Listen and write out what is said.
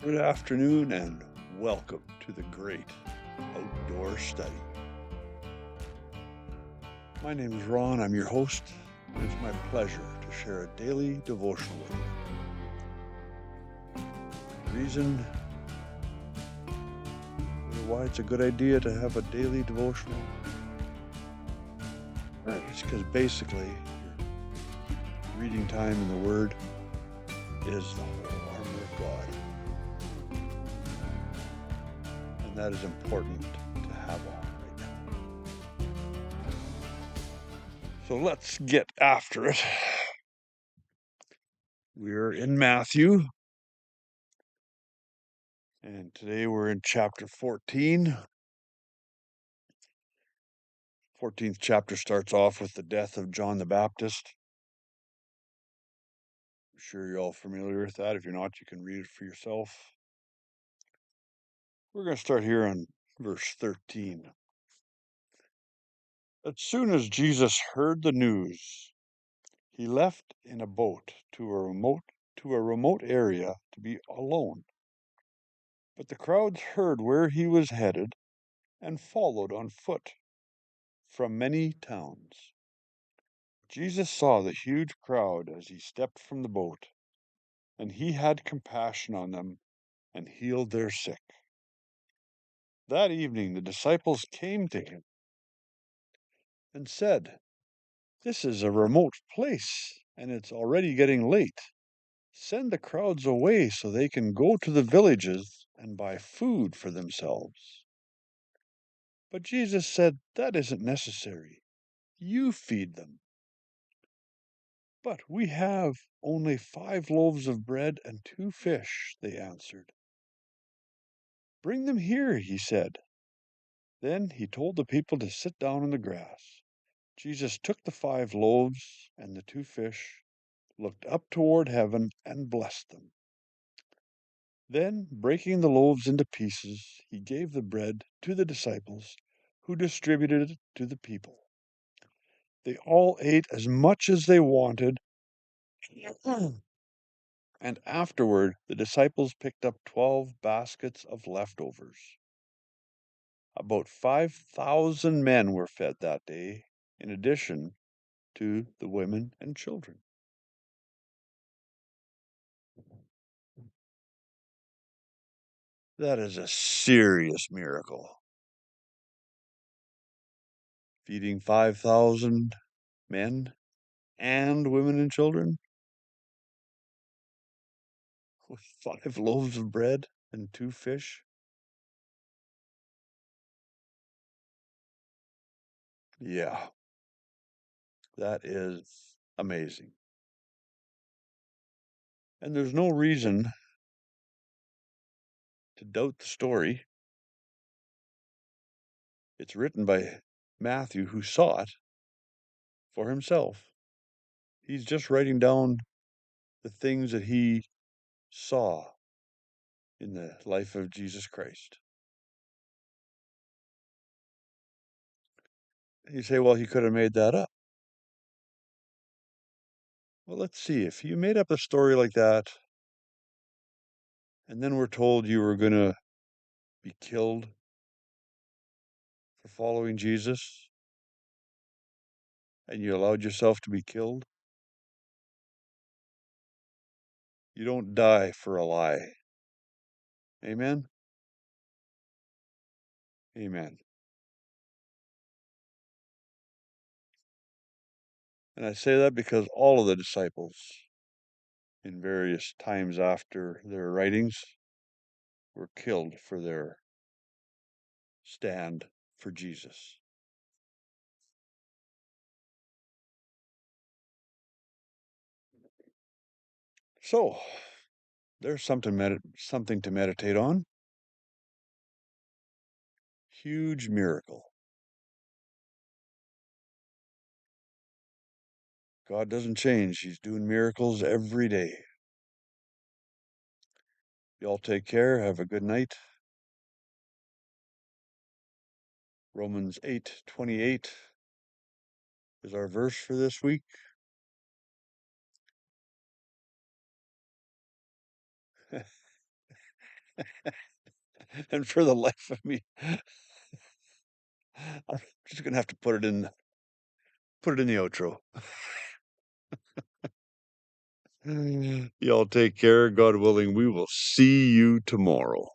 Good afternoon and welcome to the great outdoor study. My name is Ron, I'm your host, and it's my pleasure to share a daily devotional with you. The reason why it's a good idea to have a daily devotional is because basically your reading time in the Word is the whole armor of God. And that is important to have on right now. So let's get after it. We're in Matthew, and today we're in chapter 14. 14th chapter starts off with the death of John the Baptist. I'm sure you're all familiar with that. If you're not, you can read it for yourself. We're going to start here on verse 13. As soon as Jesus heard the news, he left in a boat to a remote area to be alone. But the crowds heard where he was headed and followed on foot from many towns. Jesus saw the huge crowd as he stepped from the boat, and he had compassion on them and healed their sick. That evening the disciples came to him and said, "This is a remote place, and it's already getting late. Send the crowds away so they can go to the villages and buy food for themselves." But Jesus said, "That isn't necessary. You feed them." "But we have only 5 loaves of bread and 2 fish," they answered. "Bring them here," he said. Then he told the people to sit down on the grass. Jesus took the 5 loaves and the 2 fish, looked up toward heaven, and blessed them. Then, breaking the loaves into pieces, he gave the bread to the disciples, who distributed it to the people. They all ate as much as they wanted, and afterward the disciples picked up 12 baskets of leftovers. About 5,000 men were fed that day, in addition to the women and children. That is a serious miracle. Feeding 5,000 men and women and children with 5 loaves of bread and 2 fish. Yeah, that is amazing. And there's no reason to doubt the story. It's written by Matthew, who saw it for himself. He's just writing down the things that he saw in the life of Jesus Christ. You say, well, he could have made that up. Well, let's see. If you made up a story like that, and then we're told you were going to be killed for following Jesus, and you allowed yourself to be killed, you don't die for a lie. Amen? Amen. And I say that because all of the disciples, in various times after their writings, were killed for their stand for Jesus. So, there's something to meditate on. Huge miracle. God doesn't change. He's doing miracles every day. Y'all take care. Have a good night. Romans 8:28 is our verse for this week. And for the life of me, I'm just gonna have to put it in the outro. Y'all take care. God willing, we will see you tomorrow.